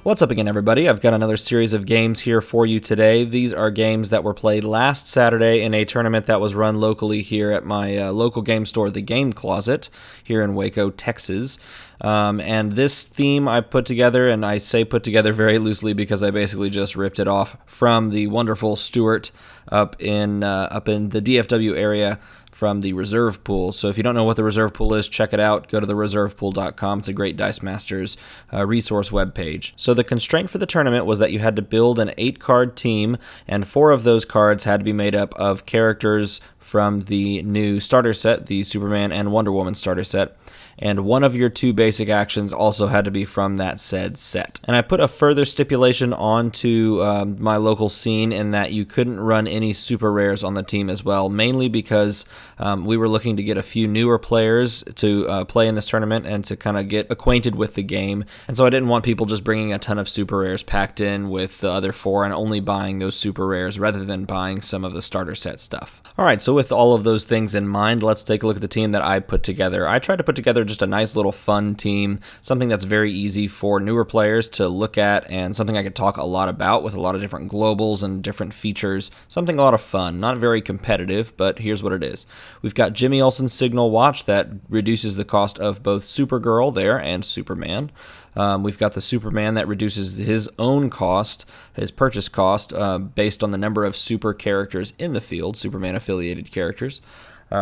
What's up again, everybody? I've got another series of games here for you today. These are games that were played last Saturday in a tournament that was run locally here at my local game store, The Game Closet, here in Waco, Texas. And this theme I put together, and I say put together very loosely because I basically just ripped it off from the wonderful Stuart up in the DFW area from the reserve pool. So if you don't know what the reserve pool is, check it out. Go to thereservepool.com. It's a great Dice Masters resource webpage. So the constraint for the tournament was that you had to build an 8-card team, and 4 of those cards had to be made up of characters from the new starter set, the Superman and Wonder Woman starter set. And one of your 2 basic actions also had to be from that said set. And I put a further stipulation onto my local scene in that you couldn't run any super rares on the team as well, mainly because we were looking to get a few newer players to play in this tournament and to kind of get acquainted with the game. And so I didn't want people just bringing a ton of super rares packed in with the other 4 and only buying those super rares rather than buying some of the starter set stuff. All right, so with all of those things in mind, let's take a look at the team that I put together. I tried to put together just a nice little fun team, something that's very easy for newer players to look at and something I could talk a lot about with a lot of different globals and different features, something a lot of fun, not very competitive, but here's what it is. We've got Jimmy Olsen's Signal Watch that reduces the cost of both Supergirl there and Superman. We've got the Superman that reduces his own cost, his purchase cost, based on the number of super characters in the field, Superman affiliated characters.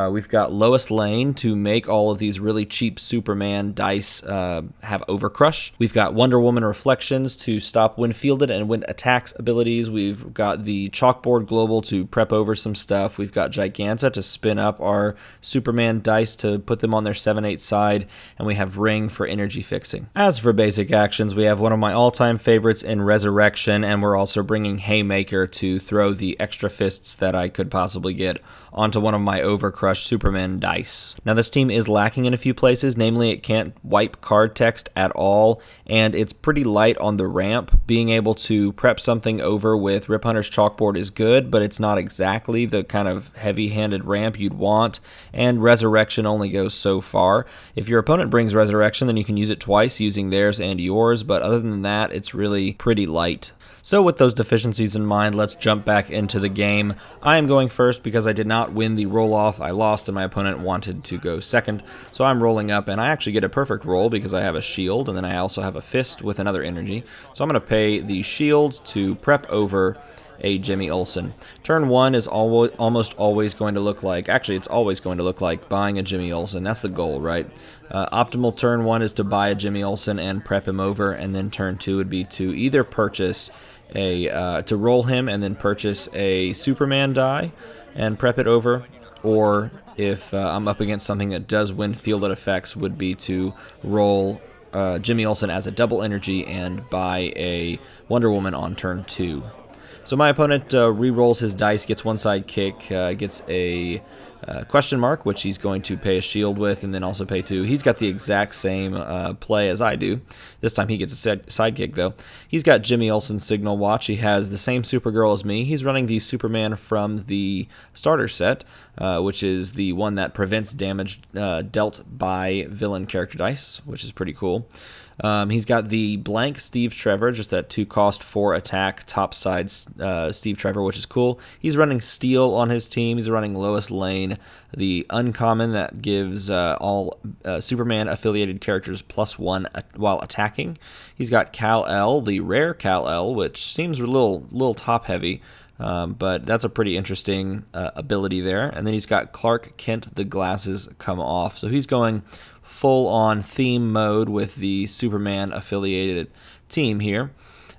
We've got Lois Lane to make all of these really cheap Superman dice have Overcrush. We've got Wonder Woman Reflections to stop when fielded and when attacks abilities. We've got the Chalkboard Global to prep over some stuff. We've got Giganta to spin up our Superman dice to put them on their 7/8 side. And we have Ring for energy fixing. As for basic actions, we have one of my all-time favorites in Resurrection, and we're also bringing Haymaker to throw the extra fists that I could possibly get onto one of my Overcrush Superman dice. Now this team is lacking in a few places, namely it can't wipe card text at all, and it's pretty light on the ramp. Being able to prep something over with Rip Hunter's Chalkboard is good, but it's not exactly the kind of heavy-handed ramp you'd want, and Resurrection only goes so far. If your opponent brings Resurrection, then you can use it twice using theirs and yours, but other than that, it's really pretty light. So with those deficiencies in mind, let's jump back into the game. I am going first because I did not win the roll-off. I lost and my opponent wanted to go second. So I'm rolling up and I actually get a perfect roll because I have a shield and then I also have a fist with another energy. So I'm going to pay the shield to prep over a Jimmy Olsen. Turn 1 is almost always going to look like, actually it's always going to look like buying a Jimmy Olsen. That's the goal, right? Optimal turn 1 is to buy a Jimmy Olsen and prep him over, and then turn 2 would be to either purchase to roll him and then purchase a Superman die and prep it over, or if I'm up against something that does win fielded effects, would be to roll Jimmy Olsen as a double energy and buy a Wonder Woman on turn 2. So my opponent re-rolls his dice, gets one side kick, gets a question mark, which he's going to pay a shield with, and then also pay 2. He's got the exact same play as I do. This time he gets a sidekick, though. He's got Jimmy Olsen's Signal Watch. He has the same Supergirl as me. He's running the Superman from the starter set, which is the one that prevents damage dealt by villain character dice, which is pretty cool. He's got the blank Steve Trevor, just that 2-cost 4 attack topside Steve Trevor, which is cool. He's running Steel on his team. He's running Lois Lane, the uncommon that gives all Superman affiliated characters +1 while attacking. He's got Kal-El, the rare Kal-El, which seems a little top heavy. But that's a pretty interesting ability there. And then he's got Clark Kent, the glasses come off. So he's going full-on theme mode with the Superman affiliated team here.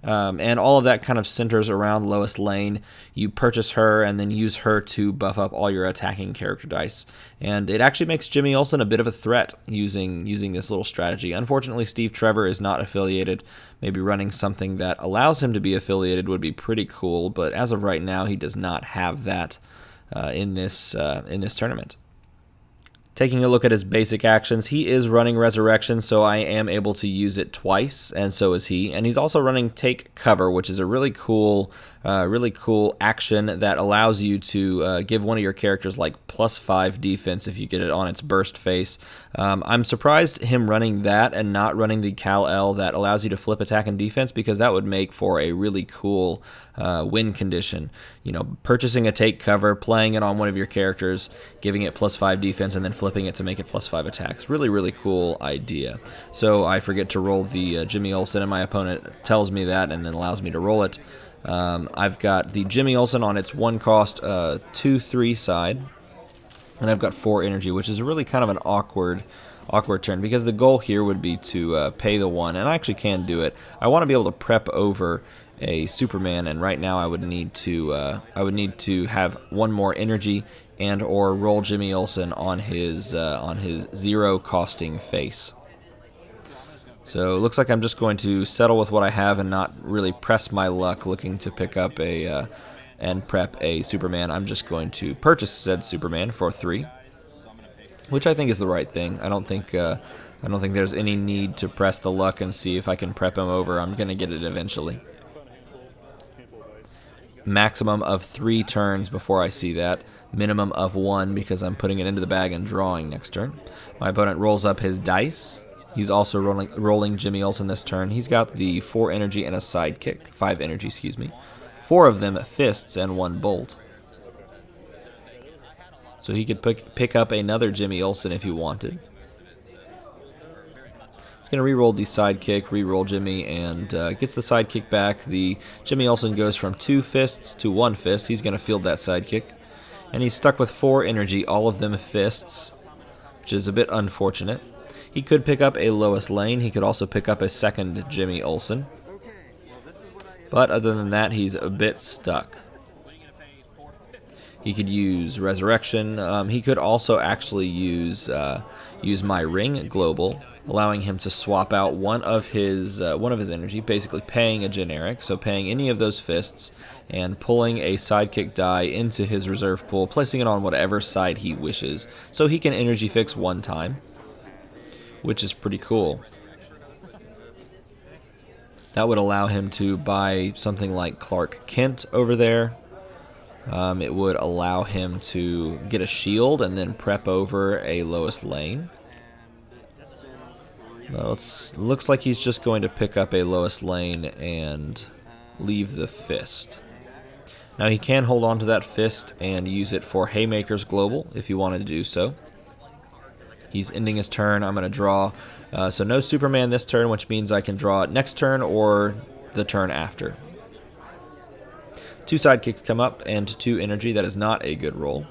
And all of that kind of centers around Lois Lane. You purchase her and then use her to buff up all your attacking character dice. And it actually makes Jimmy Olsen a bit of a threat using this little strategy. Unfortunately, Steve Trevor is not affiliated. Maybe running something that allows him to be affiliated would be pretty cool, but as of right now, he does not have that in this tournament. Taking a look at his basic actions, he is running Resurrection, so I am able to use it twice, and so is he. And he's also running Take Cover, which is a really cool action that allows you to give one of your characters like +5 defense if you get it on its burst face. I'm surprised him running that and not running the Kal-El that allows you to flip attack and defense, because that would make for a really cool win condition. You know, purchasing a Take Cover, playing it on one of your characters, giving it +5 defense, and then flipping it to make it +5 attacks. Really, really cool idea. So I forget to roll the Jimmy Olsen, and my opponent tells me that and then allows me to roll it. I've got the Jimmy Olsen on its 1-cost 2/3 side, and I've got 4 energy, which is really kind of an awkward turn, because the goal here would be to pay the 1, and I actually can do it. I want to be able to prep over a Superman, and right now I would need to have 1 more energy and or roll Jimmy Olsen on his 0 costing face. So it looks like I'm just going to settle with what I have and not really press my luck looking to pick up and prep a Superman. I'm just going to purchase said Superman for 3, which I think is the right thing. I don't think there's any need to press the luck and see if I can prep him over. I'm gonna get it eventually. Maximum of 3 turns before I see that. Minimum of 1 because I'm putting it into the bag and drawing next turn. My opponent rolls up his dice. He's also rolling Jimmy Olsen this turn. He's got the 4 energy and a sidekick. 5 energy, excuse me. 4 of them fists and 1 bolt. So he could pick up another Jimmy Olsen if he wanted. He's going to re-roll the sidekick, re-roll Jimmy, and gets the sidekick back. The Jimmy Olsen goes from 2 fists to 1 fist. He's going to field that sidekick. And he's stuck with 4 energy, all of them fists, which is a bit unfortunate. He could pick up a Lois Lane. He could also pick up a second Jimmy Olsen. But other than that, he's a bit stuck. He could use Resurrection. He could also actually use my Ring Global, allowing him to swap out one of his energy, basically paying a generic, so paying any of those fists, and pulling a sidekick die into his reserve pool, placing it on whatever side he wishes, so he can energy fix 1 time, which is pretty cool. That would allow him to buy something like Clark Kent over there. It would allow him to get a shield and then prep over a Lois Lane. Well, looks like he's just going to pick up a Lois Lane and leave the fist. Now he can hold on to that fist and use it for Haymaker's Global if he wanted to do so. He's ending his turn. I'm going to draw. So no Superman this turn, which means I can draw it next turn or the turn after. 2 sidekicks come up and 2 energy. That is not a good roll.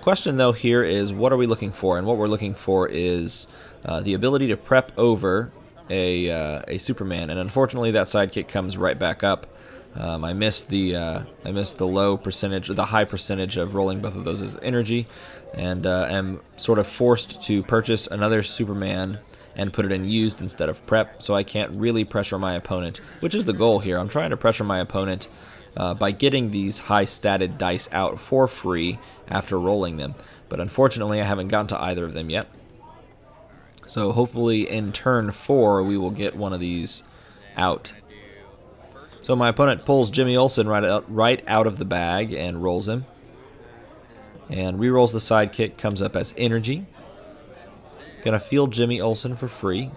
Question, though, here is what are we looking for? And what we're looking for is the ability to prep over a Superman. And unfortunately, that sidekick comes right back up. I missed the low percentage, or the high percentage of rolling both of those as energy, and am sort of forced to purchase another Superman and put it in used instead of prep, so I can't really pressure my opponent, which is the goal here. I'm trying to pressure my opponent by getting these high-statted dice out for free after rolling them, but unfortunately I haven't gotten to either of them yet. So hopefully in turn 4 we will get one of these out. So my opponent pulls Jimmy Olsen right out of the bag and rolls him. And re-rolls the sidekick, comes up as energy. Gonna field Jimmy Olsen for free.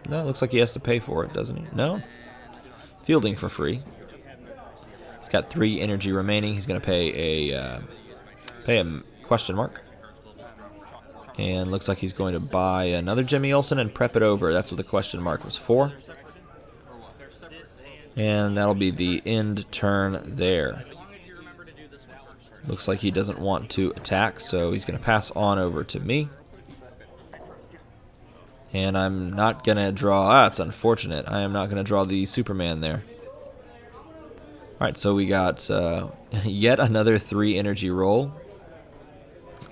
No, it looks like he has to pay for it, doesn't he? No. Fielding for free. He's got 3 energy remaining. He's gonna pay a question mark. And looks like he's going to buy another Jimmy Olsen and prep it over. That's what the question mark was for. And that'll be the end turn there. Looks like he doesn't want to attack, so he's going to pass on over to me. And I'm not going to draw... it's unfortunate. I am not going to draw the Superman there. Alright, so we got yet another 3 energy roll.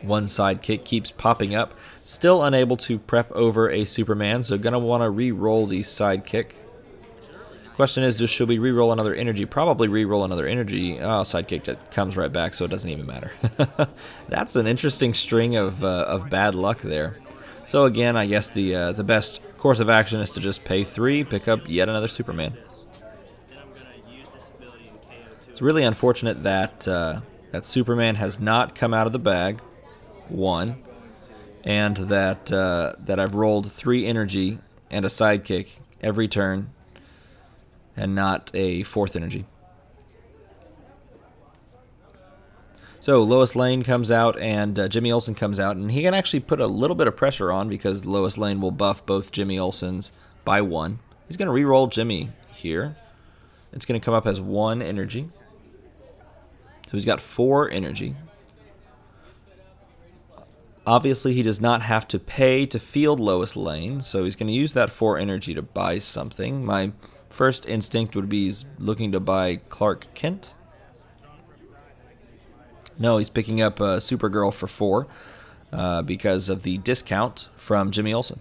1 sidekick keeps popping up. Still unable to prep over a Superman, so going to want to re-roll the sidekick. Question is, should we re-roll another energy? Probably re-roll another energy. Oh, sidekick that comes right back, so it doesn't even matter. That's an interesting string of bad luck there. So again, I guess the best course of action is to just pay 3, pick up yet another Superman. It's really unfortunate that that Superman has not come out of the bag, 1, and that that I've rolled 3 energy and a sidekick every turn, and not a 4th energy. So Lois Lane comes out, and Jimmy Olsen comes out, and he can actually put a little bit of pressure on because Lois Lane will buff both Jimmy Olsens by 1. He's going to re-roll Jimmy here. It's going to come up as 1 energy. So he's got 4 energy. Obviously, he does not have to pay to field Lois Lane, so he's going to use that 4 energy to buy something. My first instinct would be he's looking to buy Clark Kent. No, he's picking up Supergirl for 4 because of the discount from Jimmy Olsen.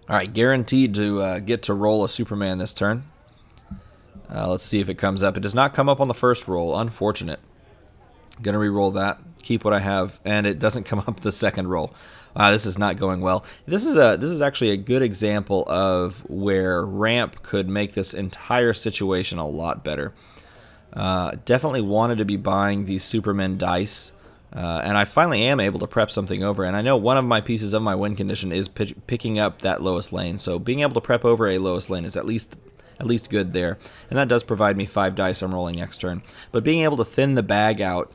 All right, guaranteed to get to roll a Superman this turn. Let's see if it comes up. It does not come up on the first roll. Unfortunate. Gonna re-roll that. Keep what I have, and it doesn't come up the second roll. This is not going well. This is actually a good example of where ramp could make this entire situation a lot better. Definitely wanted to be buying these Superman dice, and I finally am able to prep something over. And I know one of my pieces of my win condition is picking up that Lois Lane, so being able to prep over a Lois Lane is at least good there, and that does provide me 5 dice I'm rolling next turn. But being able to thin the bag out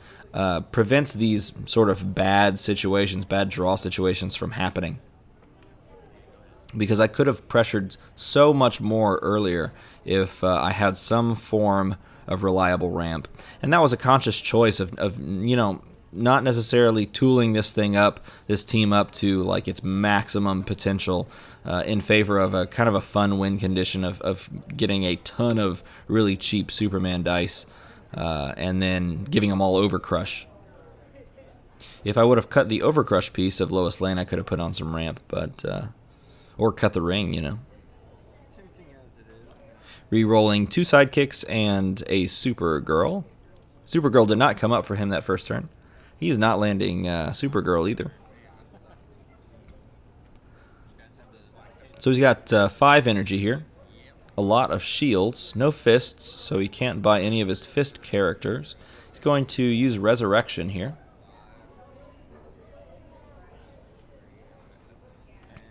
prevents these sort of bad situations, bad draw situations from happening. Because I could have pressured so much more earlier if I had some form of reliable ramp. And that was a conscious choice of you know, not necessarily tooling this team up to like its maximum potential in favor of a kind of a fun win condition of getting a ton of really cheap Superman dice and then giving them all Overcrush. If I would have cut the Overcrush piece of Lois Lane, I could have put on some ramp, but or cut the ring, you know. Re-rolling 2 sidekicks and a Supergirl. Supergirl did not come up for him that first turn. He's not landing Supergirl either. So he's got 5 energy here. A lot of shields. No fists, so he can't buy any of his fist characters. He's going to use Resurrection here.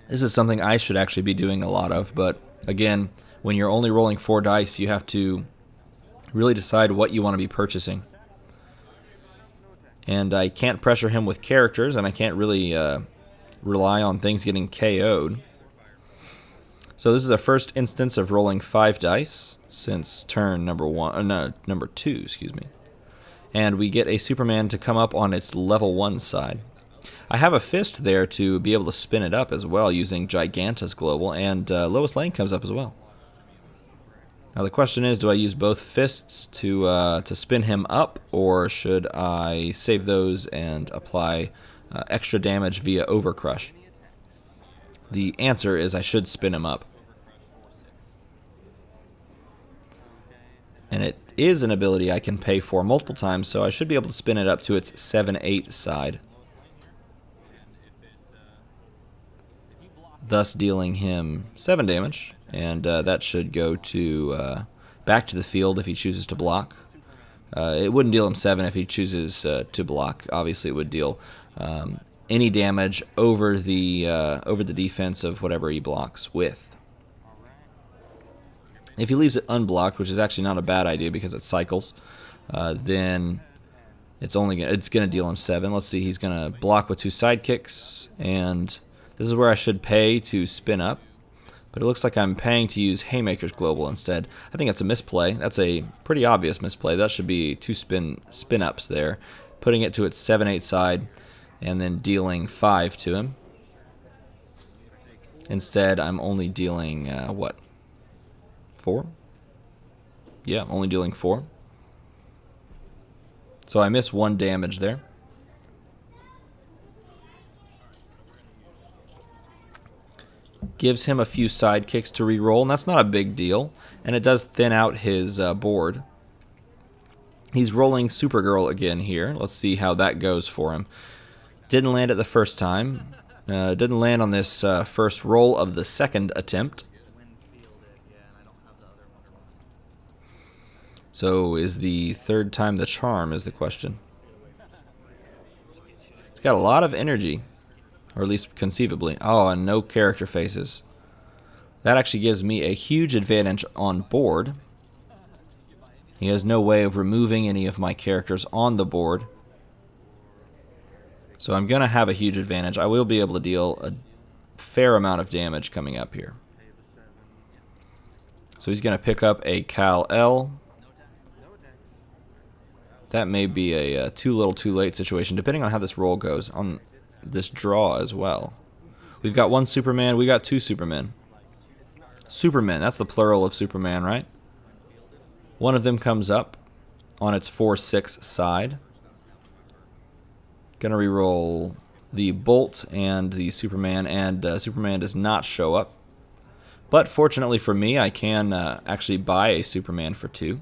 This is something I should actually be doing a lot of, but again, when you're only rolling 4 dice, you have to really decide what you want to be purchasing. And I can't pressure him with characters, and I can't really rely on things getting KO'd. So this is the first instance of rolling 5 dice since turn number 2, excuse me. And we get a Superman to come up on its level 1 side. I have a fist there to be able to spin it up as well using Gigantus Global, and Lois Lane comes up as well. Now the question is, do I use both fists to spin him up, or should I save those and apply extra damage via Overcrush? The answer is I should spin him up. And it is an ability I can pay for multiple times, so I should be able to spin it up to its 7/8 side. Thus dealing him 7 damage, and that should go to back to the field if he chooses to block. It wouldn't deal him 7 if he chooses to block. Obviously, it would deal any damage over the defense of whatever he blocks with. If he leaves it unblocked, which is actually not a bad idea because it cycles, then it's going to deal him 7. Let's see, he's going to block with 2 sidekicks, and this is where I should pay to spin up, but it looks like I'm paying to use Haymaker's Global instead. I think that's a misplay. That's a pretty obvious misplay. That should be 2 spin ups there, putting it to its 7/8 side, and then dealing 5 to him. Instead, I'm only dealing, 4? Yeah, I'm only dealing 4. So I miss 1 damage there. gives him a few sidekicks to re-roll, and that's not a big deal. And it does thin out his board. He's rolling Supergirl again here. Let's see how that goes for him. Didn't land it the first time. Didn't land on this first roll of the second attempt. So is the third time the charm is the question. It's got a lot of energy, or at least conceivably. Oh, and no character faces. That actually gives me a huge advantage on board. He has no way of removing any of my characters on the board. So I'm going to have a huge advantage. I will be able to deal a fair amount of damage coming up here. So he's going to pick up a Kal-El. That may be a too little too late situation, depending on how this roll goes on this draw as well. We've got one Superman, we got two Supermen. Supermen, that's the plural of Superman, right? One of them comes up on its 4/6 side. Gonna reroll the Bolt and the Superman, and Superman does not show up. But fortunately for me, I can actually buy a Superman for 2.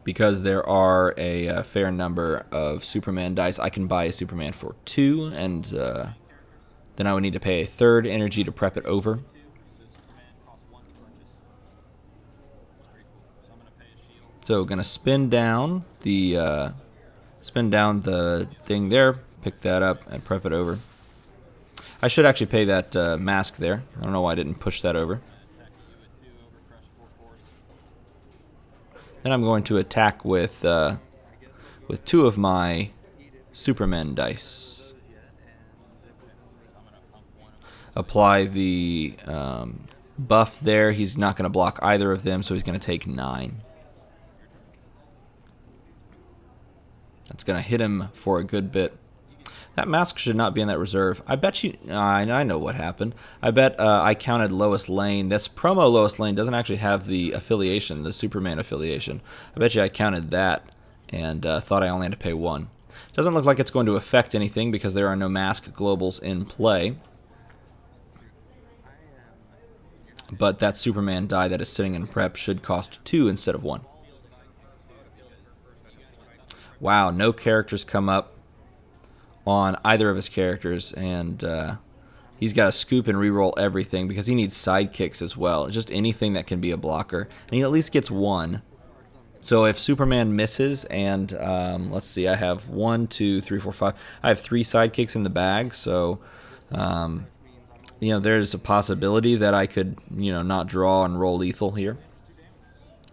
Because there are a fair number of Superman dice, I can buy a Superman for 2, and then I would need to pay a third energy to prep it over. So gonna spin down the thing there, pick that up, and prep it over. I should actually pay that mask there. I don't know why I didn't push that over. Then I'm going to attack with 2 of my Superman dice. Apply the buff there. He's not going to block either of them, so he's going to take 9. That's going to hit him for a good bit. That mask should not be in that reserve. I bet you... I know what happened. I bet I counted Lois Lane. This promo Lois Lane doesn't actually have the affiliation, the Superman affiliation. I bet you I counted that and thought I only had to pay 1. Doesn't look like it's going to affect anything because there are no mask globals in play. But that Superman die that is sitting in prep should cost 2 instead of 1. Wow, no characters come up on either of his characters, and he's got to scoop and reroll everything because he needs sidekicks as well. Just anything that can be a blocker, and he at least gets 1. So if Superman misses, and let's see, I have 1, 2, 3, 4, 5. I have 3 sidekicks in the bag, so you know, there's a possibility that I could, you know, not draw and roll lethal here.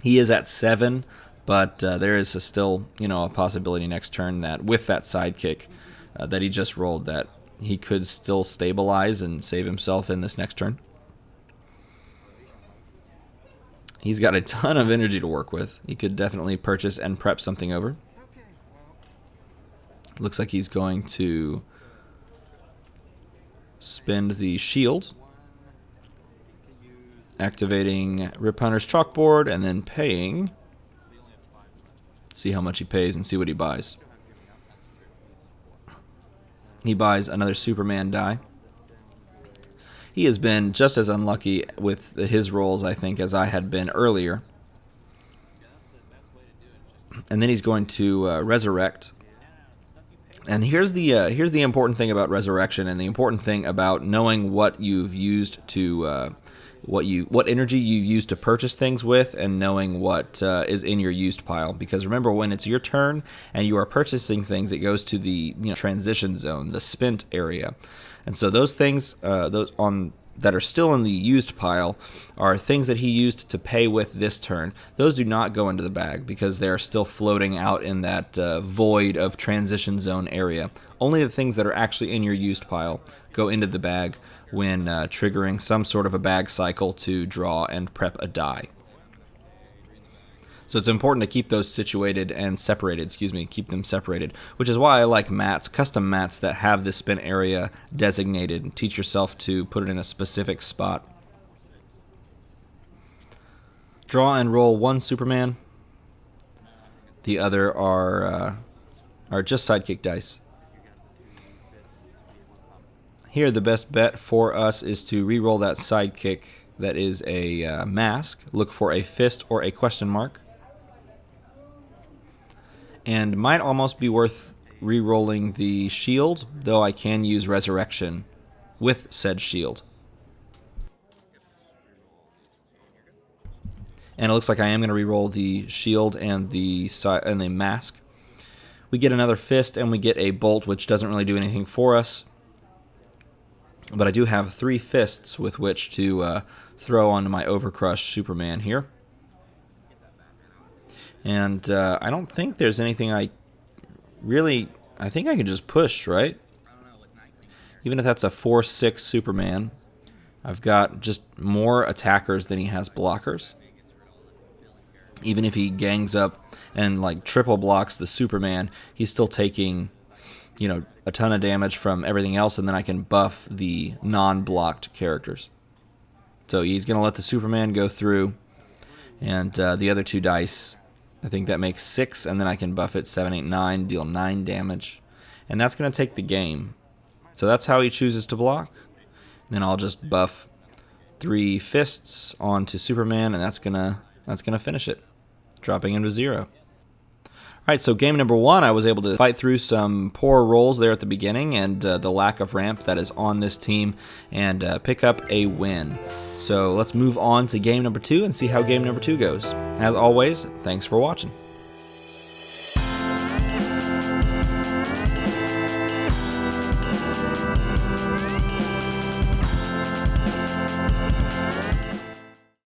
He is at 7, but there is still, you know, a possibility next turn that with that sidekick that he just rolled, that he could still stabilize and save himself in this next turn. He's got a ton of energy to work with. He could definitely purchase and prep something over. Looks like he's going to spend the shield, activating Rip Hunter's chalkboard, and then paying. See how much he pays and see what he buys. He buys another Superman die. He has been just as unlucky with his rolls, I think, as I had been earlier. And then he's going to resurrect. And here's the important thing about resurrection, and the important thing about knowing what you've used to what energy you use to purchase things with, and knowing what is in your used pile. Because remember, when it's your turn and you are purchasing things, it goes to the transition zone, the spent area. And so those things that are still in the used pile are things that he used to pay with this turn. Those do not go into the bag because they're still floating out in that void of transition zone area. Only the things that are actually in your used pile go into the bag when triggering some sort of a bag cycle to draw and prep a die. So it's important to keep those situated and separated, keep them separated, which is why I like mats, custom mats that have this spin area designated, and teach yourself to put it in a specific spot. Draw and roll 1 Superman. The other are just sidekick dice. Here, the best bet for us is to re-roll that sidekick that is a mask. Look for a fist or a question mark. And might almost be worth re-rolling the shield, though I can use resurrection with said shield. And it looks like I am going to re-roll the shield and the mask. We get another fist and we get a bolt, which doesn't really do anything for us. But I do have 3 fists with which to throw onto my Overcrush Superman here. And I don't think there's anything I think I can just push, right? Even if that's a 4/6 Superman, I've got just more attackers than he has blockers. Even if he gangs up and like triple blocks the Superman, he's still taking, you know, a ton of damage from everything else, and then I can buff the non-blocked characters. So he's going to let the Superman go through, and the other 2 dice, I think that makes 6, and then I can buff it 7, 8, 9, deal 9 damage. And that's going to take the game. So that's how he chooses to block. And then I'll just buff 3 fists onto Superman, and that's gonna finish it, dropping him to 0. Alright, so game number 1, I was able to fight through some poor rolls there at the beginning and the lack of ramp that is on this team and pick up a win. So let's move on to game number 2 and see how game number 2 goes. As always, thanks for watching.